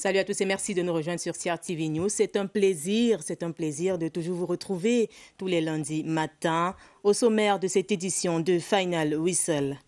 Salut à tous et merci de nous rejoindre sur CRTV News. C'est un plaisir de toujours vous retrouver tous les lundis matins au sommaire de cette édition de Final Whistle.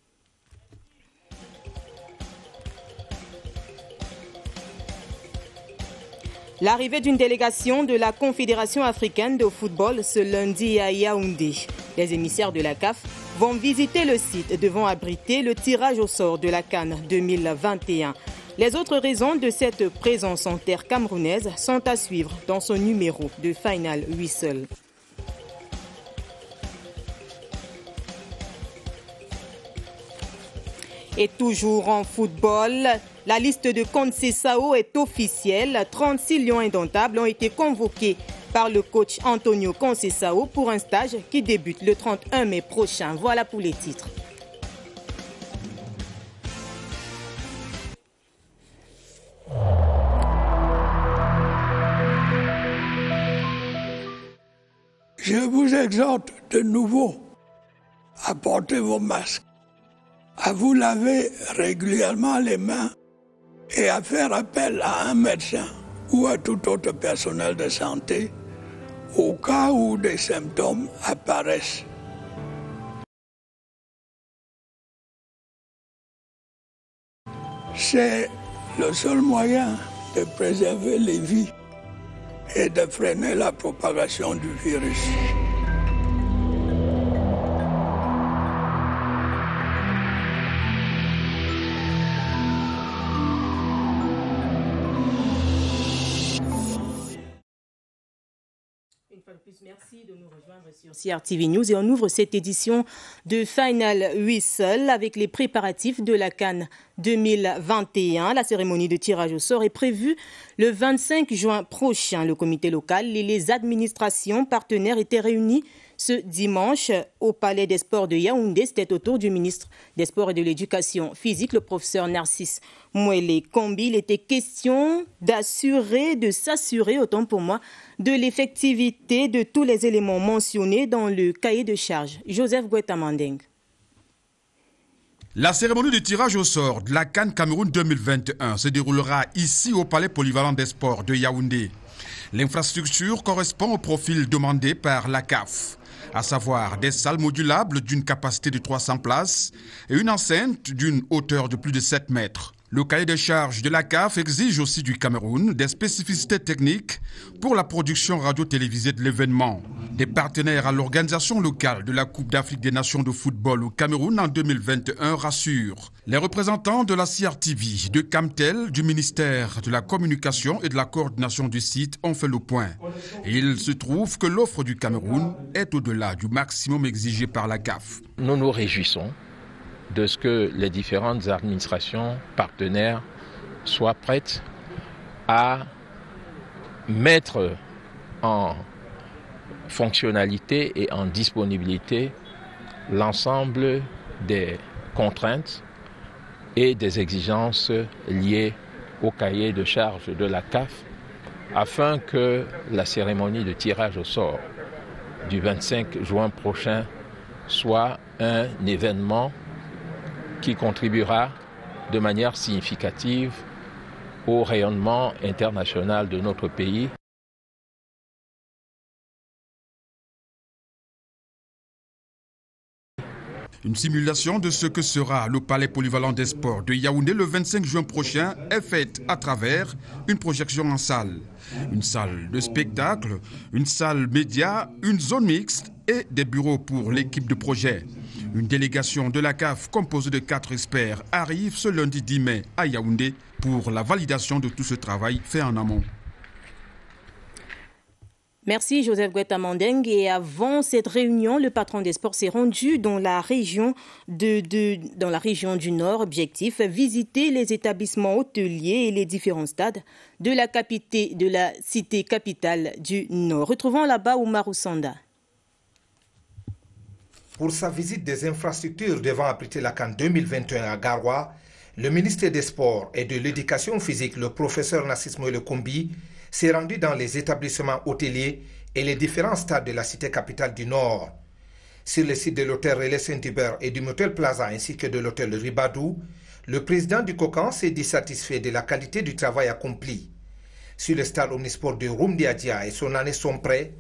L'arrivée d'une délégation de la Confédération africaine de football ce lundi à Yaoundé. Les émissaires de la CAF vont visiter le site devant abriter le tirage au sort de la CAN 2021. Les autres raisons de cette présence en terre camerounaise sont à suivre dans ce numéro de Final Whistle. Et toujours en football, la liste de Conceição est officielle. 36 lions indomptables ont été convoqués par le coach Antonio Conceição pour un stage qui débute le 31 mai prochain. Voilà pour les titres. Je vous exhorte de nouveau à porter vos masques, à vous laver régulièrement les mains et à faire appel à un médecin ou à tout autre personnel de santé au cas où des symptômes apparaissent. C'est le seul moyen de préserver les vies et de freiner la propagation du virus. Une fois de plus, merci de nous rejoindre sur CRTV News et on ouvre cette édition de Final Whistle avec les préparatifs de la CAN 2021. La cérémonie de tirage au sort est prévue le 25 juin prochain. Le comité local et les administrations partenaires étaient réunis ce dimanche au Palais des Sports de Yaoundé. C'était au tour du ministre des Sports et de l'Éducation physique, le professeur Narcisse Mouélé Kombi. Il était question de s'assurer, autant pour moi, de l'effectivité de tous les éléments mentionnés dans le cahier de charge. Joseph Gouetta-Mandeng. La cérémonie de tirage au sort de la CAN Cameroun 2021 se déroulera ici au Palais polyvalent des sports de Yaoundé. L'infrastructure correspond au profil demandé par la CAF, à savoir des salles modulables d'une capacité de 300 places et une enceinte d'une hauteur de plus de 7 mètres. Le cahier de charges de la CAF exige aussi du Cameroun des spécificités techniques pour la production radio-télévisée de l'événement. Des partenaires à l'organisation locale de la Coupe d'Afrique des Nations de football au Cameroun en 2021 rassurent. Les représentants de la CRTV, de Camtel, du ministère de la Communication et de la Coordination du site ont fait le point. Et il se trouve que l'offre du Cameroun est au-delà du maximum exigé par la CAF. Nous nous réjouissons de ce que les différentes administrations partenaires soient prêtes à mettre en fonctionnalité et en disponibilité l'ensemble des contraintes et des exigences liées au cahier de charges de la CAF afin que la cérémonie de tirage au sort du 25 juin prochain soit un événement qui contribuera de manière significative au rayonnement international de notre pays. Une simulation de ce que sera le Palais polyvalent des sports de Yaoundé le 25 juin prochain est faite à travers une projection en salle. Une salle de spectacle, une salle média, une zone mixte et des bureaux pour l'équipe de projet. Une délégation de la CAF composée de 4 experts arrive ce lundi 10 mai à Yaoundé pour la validation de tout ce travail fait en amont. Merci Joseph Gouetta-Mandeng. Et avant cette réunion, le patron des sports s'est rendu dans la région du Nord. Objectif, visiter les établissements hôteliers et les différents stades de la cité capitale du Nord. Retrouvons là-bas Oumarou Sanda. Pour sa visite des infrastructures devant abriter la CAN 2021 à Garoua, le ministre des Sports et de l'Éducation physique, le professeur Narcisse Mouélé Kombi, s'est rendu dans les établissements hôteliers et les différents stades de la cité capitale du Nord. Sur le site de l'hôtel Relais Saint-Hubert et du Motel Plaza ainsi que de l'hôtel Ribadou, Le président du COCAN s'est dit satisfait de la qualité du travail accompli. Sur le stade omnisport de Rumdiadia et son année sont prêts,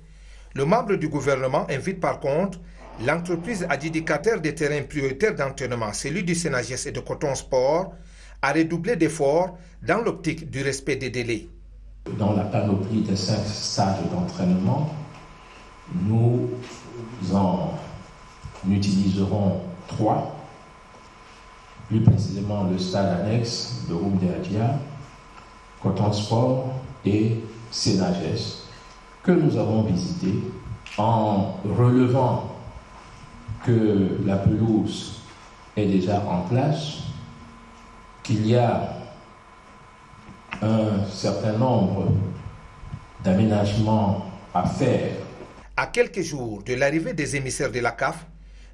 le membre du gouvernement invite par contre l'entreprise adjudicataire des terrains prioritaires d'entraînement, celui du Sénagès et de Coton Sport, à redoubler d'efforts dans l'optique du respect des délais. Dans la panoplie des 5 stades d'entraînement, nous en utiliserons 3, plus précisément le stade annexe de Rumdiadia, Coton Sport et Sénagès, que nous avons visité en relevant que la pelouse est déjà en place, qu'il y a un certain nombre d'aménagements à faire. À quelques jours de l'arrivée des émissaires de la CAF,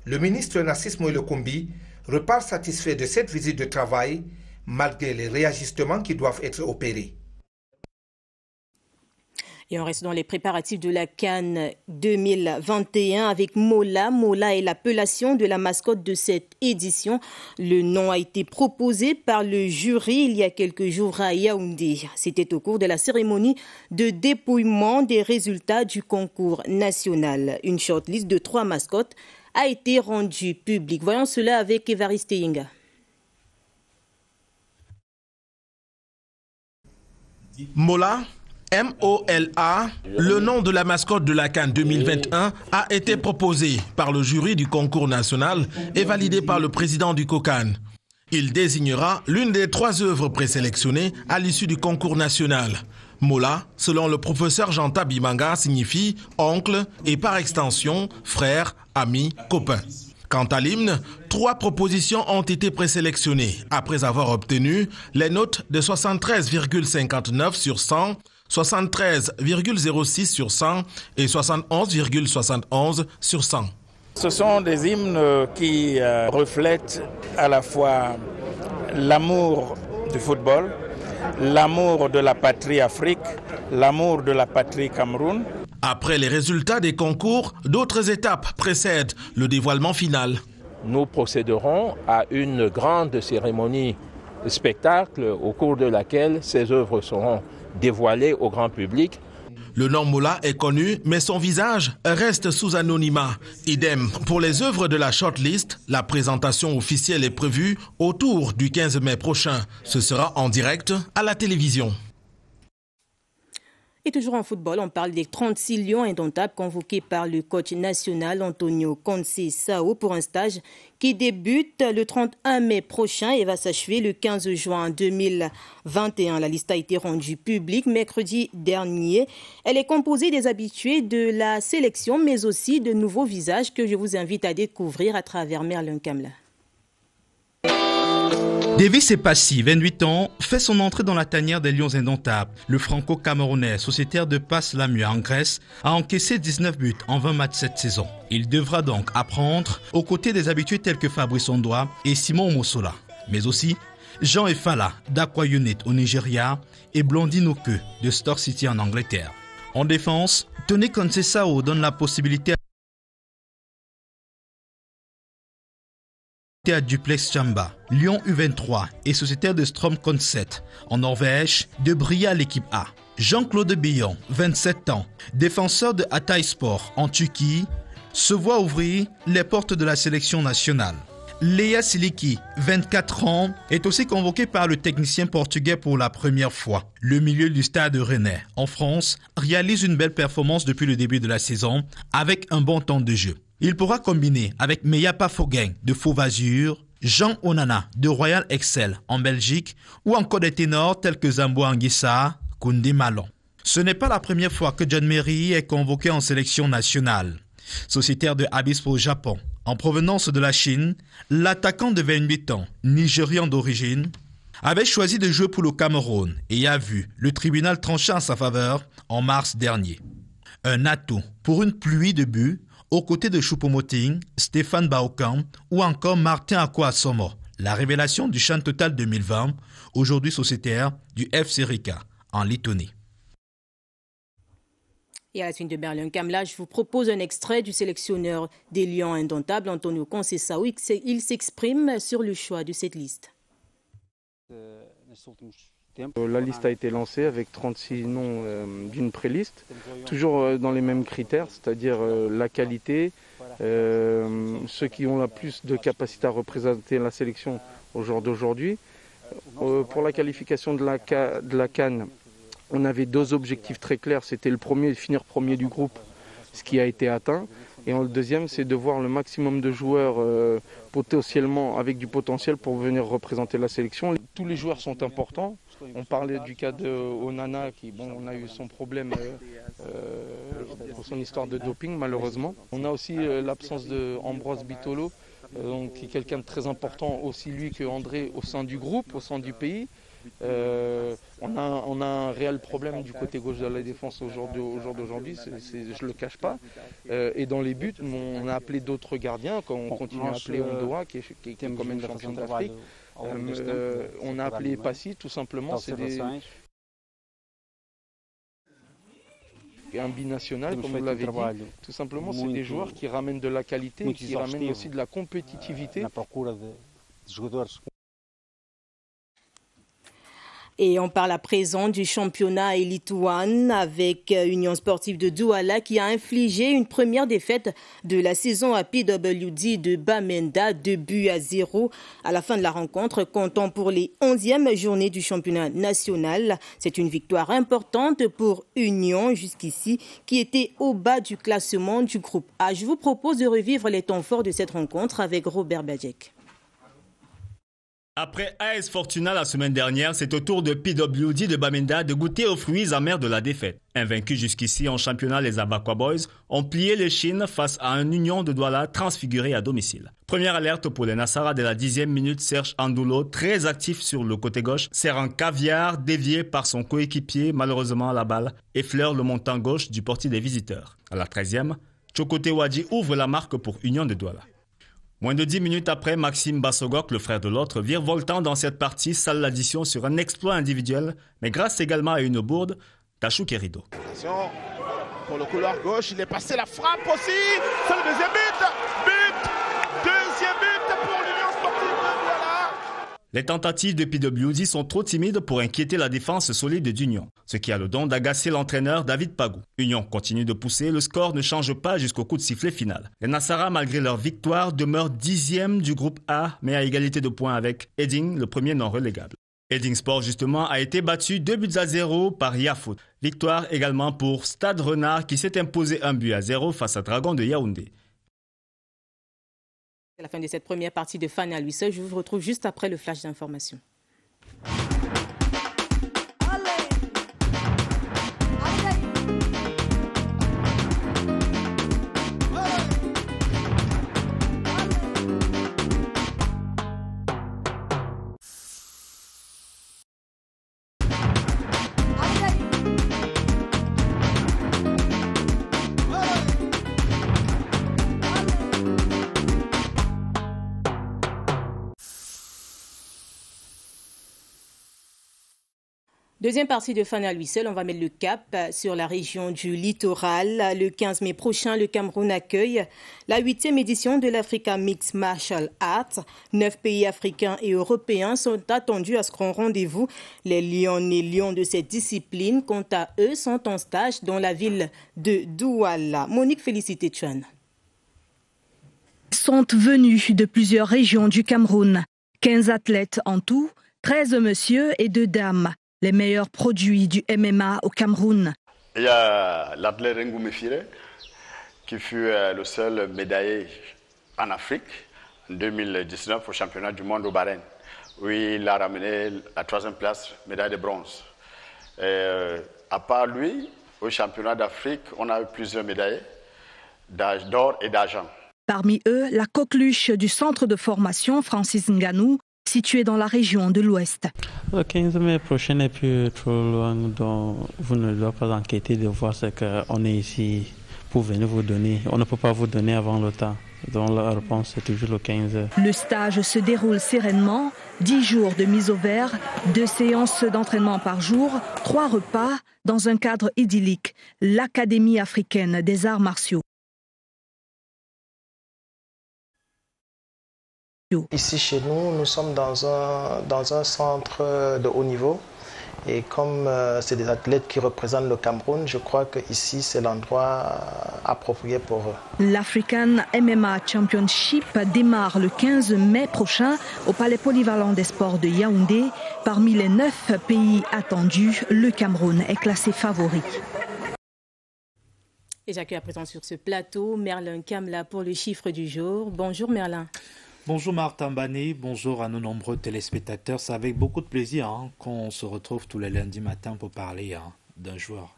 le ministre Narcisse Moïle Kombi repart satisfait de cette visite de travail malgré les réajustements qui doivent être opérés. Et on reste dans les préparatifs de la CAN 2021 avec Mola. Mola est l'appellation de la mascotte de cette édition. Le nom a été proposé par le jury il y a quelques jours à Yaoundé. C'était au cours de la cérémonie de dépouillement des résultats du concours national. Une shortlist de 3 mascottes a été rendue publique. Voyons cela avec Évariste Yinga. Mola, M-O-L-A, le nom de la mascotte de la CAN 2021 a été proposé par le jury du concours national et validé par le président du COCAN. Il désignera l'une des 3 œuvres présélectionnées à l'issue du concours national. Mola, selon le professeur Janta Bimanga, signifie oncle et par extension frère, ami, copain. Quant à l'hymne, 3 propositions ont été présélectionnées après avoir obtenu les notes de 73,59 sur 100, 73,06 sur 100 et 71,71 sur 100. Ce sont des hymnes qui reflètent à la fois l'amour du football, l'amour de la patrie Afrique, l'amour de la patrie Cameroun. Après les résultats des concours, d'autres étapes précèdent le dévoilement final. Nous procéderons à une grande cérémonie spectacle au cours de laquelle ces œuvres seront dévoilées au grand public. Le nom Mola est connu, mais son visage reste sous anonymat. Idem pour les œuvres de la shortlist. La présentation officielle est prévue autour du 15 mai prochain. Ce sera en direct à la télévision. Et toujours en football, on parle des 36 lions indomptables convoqués par le coach national Antonio Conceição pour un stage qui débute le 31 mai prochain et va s'achever le 15 juin 2021. La liste a été rendue publique mercredi dernier. Elle est composée des habitués de la sélection, mais aussi de nouveaux visages que je vous invite à découvrir à travers Merlin Kamla. Davis Epassi, 28 ans, fait son entrée dans la tanière des Lions indomptables. Le franco-camerounais, sociétaire de Passe-Lamur en Grèce, a encaissé 19 buts en 20 matchs cette saison. Il devra donc apprendre aux côtés des habitués tels que Fabrice Ondoa et Simon Mosola, mais aussi Jean Efala d'Aqua Unit au Nigeria et Blondine Oke de Stoke City en Angleterre. En défense, Tony Conceição donne la possibilité à Duplex Chamba, Lyon U23 et sociétaire de Strom Concept en Norvège de briller à l'équipe A. Jean-Claude Billon, 27 ans, défenseur de Hatay Sport en Turquie, se voit ouvrir les portes de la sélection nationale. Léa Siliki, 24 ans, est aussi convoqué par le technicien portugais pour la première fois. Le milieu du Stade Rennais, en France, réalise une belle performance depuis le début de la saison avec un bon temps de jeu. Il pourra combiner avec Meyapa Foguin de Fauve-Azur, Jean Onana de Royal Excel en Belgique ou encore des ténors tels que Zambo Anguissa, Koundé Malon. Ce n'est pas la première fois que John Merry est convoqué en sélection nationale. Sociétaire de Abispro au Japon, en provenance de la Chine, l'attaquant de 28 ans, nigérian d'origine, avait choisi de jouer pour le Cameroun et a vu le tribunal trancher en sa faveur en mars dernier. Un atout pour une pluie de buts aux côtés de Choupo-Moting, Stéphane Baokan ou encore Martin Akwa-Somo, la révélation du Chan Total 2020, aujourd'hui sociétaire du FC Rica en Lettonie. Et à la suite de Merlin Kamla, je vous propose un extrait du sélectionneur des Lions indomptables, Antonio Conceição. Il s'exprime sur le choix de cette liste. La liste a été lancée avec 36 noms d'une préliste, toujours dans les mêmes critères, c'est-à-dire la qualité, ceux qui ont la plus de capacité à représenter la sélection au jour d'aujourd'hui. Pour la qualification de la CAN, on avait deux objectifs très clairs. C'était le premier, finir premier du groupe, ce qui a été atteint. Et le deuxième, c'est de voir le maximum de joueurs potentiellement avec du potentiel pour venir représenter la sélection. Tous les joueurs sont importants. On parlait du cas de Onana, on a eu son problème pour son histoire de doping malheureusement. On a aussi l'absence de Ambroise Bitolo, qui est quelqu'un de très important aussi lui que André au sein du groupe, au sein du pays. On a un réel problème du côté gauche de la défense au jour d'aujourd'hui, je ne le cache pas. Et dans les buts, on a appelé d'autres gardiens, on continue à appeler Ondoa, qui est quand même champion d'Afrique. On a appelé Passy, tout simplement. C'est un binational, comme vous l'avez dit. Tout simplement, c'est des joueurs qui ramènent de la qualité et qui ramènent aussi de la compétitivité. Et on parle à présent du championnat Elite One avec Union Sportive de Douala qui a infligé une première défaite de la saison à PWD de Bamenda, 2-0 à la fin de la rencontre, comptant pour les 11e journées du championnat national. C'est une victoire importante pour Union jusqu'ici qui était au bas du classement du groupe A. Je vous propose de revivre les temps forts de cette rencontre avec Robert Badjek. Après AS Fortuna la semaine dernière, c'est au tour de PWD de Bamenda de goûter aux fruits amers de la défaite. Invaincus jusqu'ici en championnat, les Abakwa Boys ont plié les chines face à un Union de Douala transfiguré à domicile. Première alerte pour les Nassara dès la 10e minute, Serge Andoulo, très actif sur le côté gauche, sert un caviar dévié par son coéquipier, malheureusement la balle, effleure le montant gauche du portier des visiteurs. À la 13e, Chokote Wadji ouvre la marque pour Union de Douala. Moins de 10 minutes après, Maxime Bassogok, le frère de l'autre, virevoltant dans cette partie, sale l'addition sur un exploit individuel, mais grâce également à une bourde, Tachou Kerido. Attention, pour le couloir gauche, il est passé la frappe aussi, c'est le deuxième but. Deuxième but pour l'Union Sportive de Douala. Les tentatives de PWD sont trop timides pour inquiéter la défense solide d'Union, ce qui a le don d'agacer l'entraîneur David Pagou. Union continue de pousser, le score ne change pas jusqu'au coup de sifflet final. Les Nassara, malgré leur victoire, demeurent 10e du groupe A, mais à égalité de points avec Edding, le premier non relégable. Edding Sport, justement, a été battu 2-0 par Yafoot. Victoire également pour Stade Renard qui s'est imposé 1-0 face à Dragon de Yaoundé. C'est la fin de cette première partie de Fan à lui seul. Je vous retrouve juste après le flash d'information. Deuxième partie de Fan à lui seul, on va mettre le cap sur la région du littoral. Le 15 mai prochain, le Cameroun accueille la 8e édition de l'Africa Mixed Martial Arts. 9 pays africains et européens sont attendus à ce grand rendez-vous. Les Lyonnais lions de cette discipline, quant à eux, sont en stage dans la ville de Douala. Monique Félicité Chuan. Sont venus de plusieurs régions du Cameroun. 15 athlètes en tout, 13 messieurs et 2 dames. Les meilleurs produits du MMA au Cameroun. Il y a l'athlète Ngou Mefire, qui fut le seul médaillé en Afrique en 2019 au championnat du monde au Bahreïn, où il a ramené la 3e place, médaille de bronze. Et, à part lui, au championnat d'Afrique, on a eu plusieurs médailles d'or et d'argent. Parmi eux, la coqueluche du centre de formation Francis Ngannou, situé dans la région de l'Ouest. Le 15 mai prochain n'est plus trop loin, donc vous ne devez pas inquiéter de voir ce qu'on est ici pour venir vous donner. On ne peut pas vous donner avant le temps. Donc la réponse est toujours le 15. Le stage se déroule sereinement, 10 jours de mise au vert, 2 séances d'entraînement par jour, 3 repas dans un cadre idyllique, l'Académie africaine des arts martiaux. Ici chez nous, nous sommes dans un centre de haut niveau. Et comme c'est des athlètes qui représentent le Cameroun, je crois qu'ici, c'est l'endroit approprié pour eux. L'African MMA Championship démarre le 15 mai prochain au Palais Polyvalent des Sports de Yaoundé. Parmi les 9 pays attendus, le Cameroun est classé favori. Et j'accueille à présent sur ce plateau Merlin Kamla pour le chiffre du jour. Bonjour Merlin. Bonjour Martin Bané, bonjour à nos nombreux téléspectateurs. C'est avec beaucoup de plaisir qu'on se retrouve tous les lundis matins pour parler d'un joueur.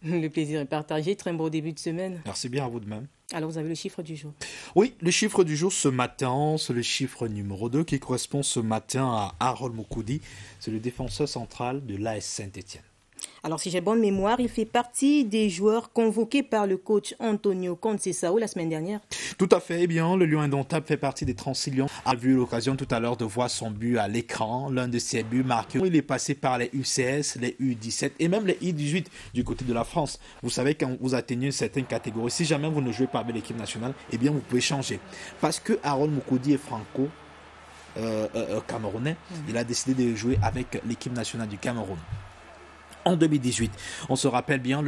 Le plaisir est partagé, très beau début de semaine. Merci bien à vous de même. Alors vous avez le chiffre du jour. Oui, le chiffre du jour ce matin, c'est le chiffre numéro 2 qui correspond ce matin à Harold Moukoudi. C'est le défenseur central de l'AS Saint-Étienne. Alors, si j'ai bonne mémoire, il fait partie des joueurs convoqués par le coach Antonio Conceição la semaine dernière. Tout à fait. Eh bien, le Lion indomptable fait partie des Transillions. A vu l'occasion tout à l'heure de voir son but à l'écran. L'un de ses buts marqués. Il est passé par les UCS, les U17 et même les U18 du côté de la France. Vous savez, quand vous atteignez une certaine catégorie, si jamais vous ne jouez pas avec l'équipe nationale, eh bien, vous pouvez changer. Parce que Harold Moukoudi est franco-camerounais. Il a décidé de jouer avec l'équipe nationale du Cameroun. En 2018, on se rappelle bien.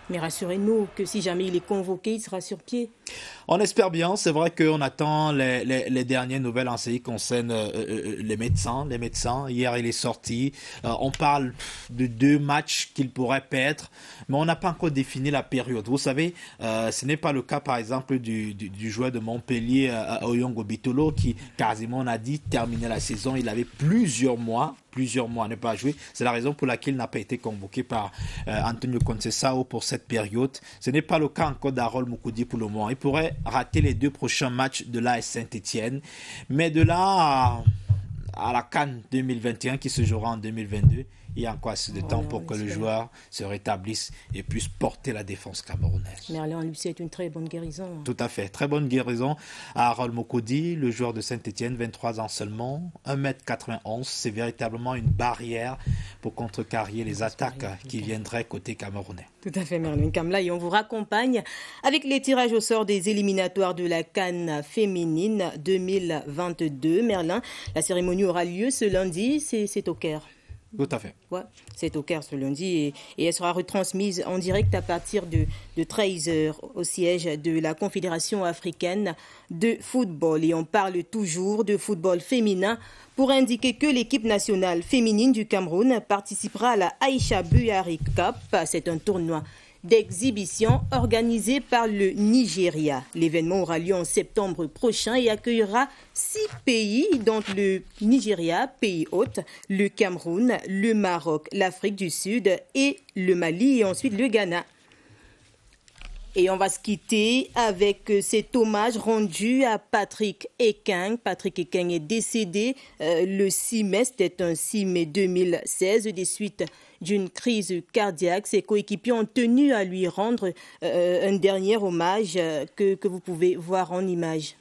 Mais rassurez-nous que si jamais il est convoqué, il sera sur pied. On espère bien. C'est vrai qu'on attend les dernières nouvelles en ce qui concerne les médecins. Hier, il est sorti. On parle de 2 matchs qu'il pourrait perdre, mais on n'a pas encore défini la période. Vous savez, ce n'est pas le cas, par exemple, du joueur de Montpellier, Oyongo Bitolo, qui quasiment, on a dit, terminait la saison. Il avait plusieurs mois à ne pas jouer. C'est la raison pour laquelle il n'a pas été convoqué par Antonio Conceição pour cette période. Ce n'est pas le cas encore d'Harold Moukoudi pour le moment. Il pourrait rater les 2 prochains matchs de l'AS Saint-Étienne. Mais de là à la CAN 2021 qui se jouera en 2022, il y a encore assez de temps pour que le joueur se rétablisse et puisse porter la défense camerounaise. Merlin, lui, c'est une très bonne guérison. Tout à fait, très bonne guérison à Harold Moukoudi, le joueur de Saint-Étienne, 23 ans seulement, 1m91. C'est véritablement une barrière pour contrecarrer les attaques qui viendraient côté camerounais. Tout à fait, Merlin Kamla, et on vous raccompagne avec les tirages au sort des éliminatoires de la CAN féminine 2022. Merlin, la cérémonie aura lieu ce lundi, c'est au Caire. Tout à fait. Ouais, c'est au Caire ce lundi et elle sera retransmise en direct à partir de 13h au siège de la Confédération africaine de football. Et on parle toujours de football féminin pour indiquer que l'équipe nationale féminine du Cameroun participera à la Aïcha Buhari Cup. C'est un tournoi d'exhibition organisé par le Nigeria. L'événement aura lieu en septembre prochain et accueillera 6 pays, dont le Nigeria, pays hôte, le Cameroun, le Maroc, l'Afrique du Sud et le Mali et ensuite le Ghana. Et on va se quitter avec cet hommage rendu à Patrick Ekeng. Patrick Ekeng est décédé le 6 mai, c'était un 6 mai 2016, des suites d'une crise cardiaque. Ses coéquipiers ont tenu à lui rendre un dernier hommage que vous pouvez voir en image.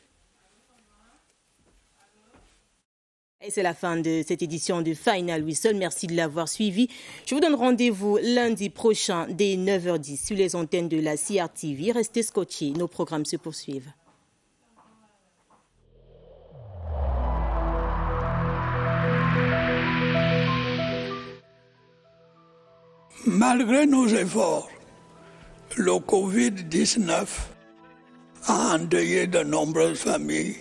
Et c'est la fin de cette édition de Final Whistle. Merci de l'avoir suivi. Je vous donne rendez-vous lundi prochain dès 9h10 sur les antennes de la CRTV. Restez scotchés, nos programmes se poursuivent. Malgré nos efforts, le Covid-19 a endeuillé de nombreuses familles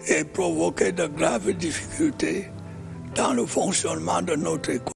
et provoqué de graves difficultés dans le fonctionnement de notre économie.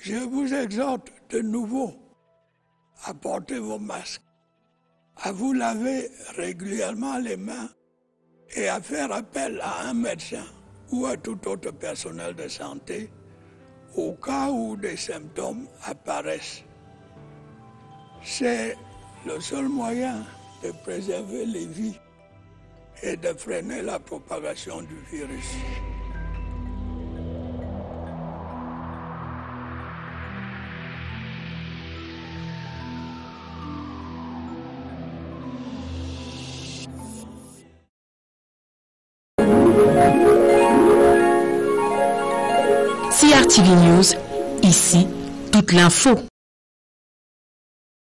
Je vous exhorte de nouveau à porter vos masques, à vous laver régulièrement les mains et à faire appel à un médecin ou à tout autre personnel de santé au cas où des symptômes apparaissent. C'est le seul moyen de préserver les vies et de freiner la propagation du virus. CRTV News, ici, toute l'info.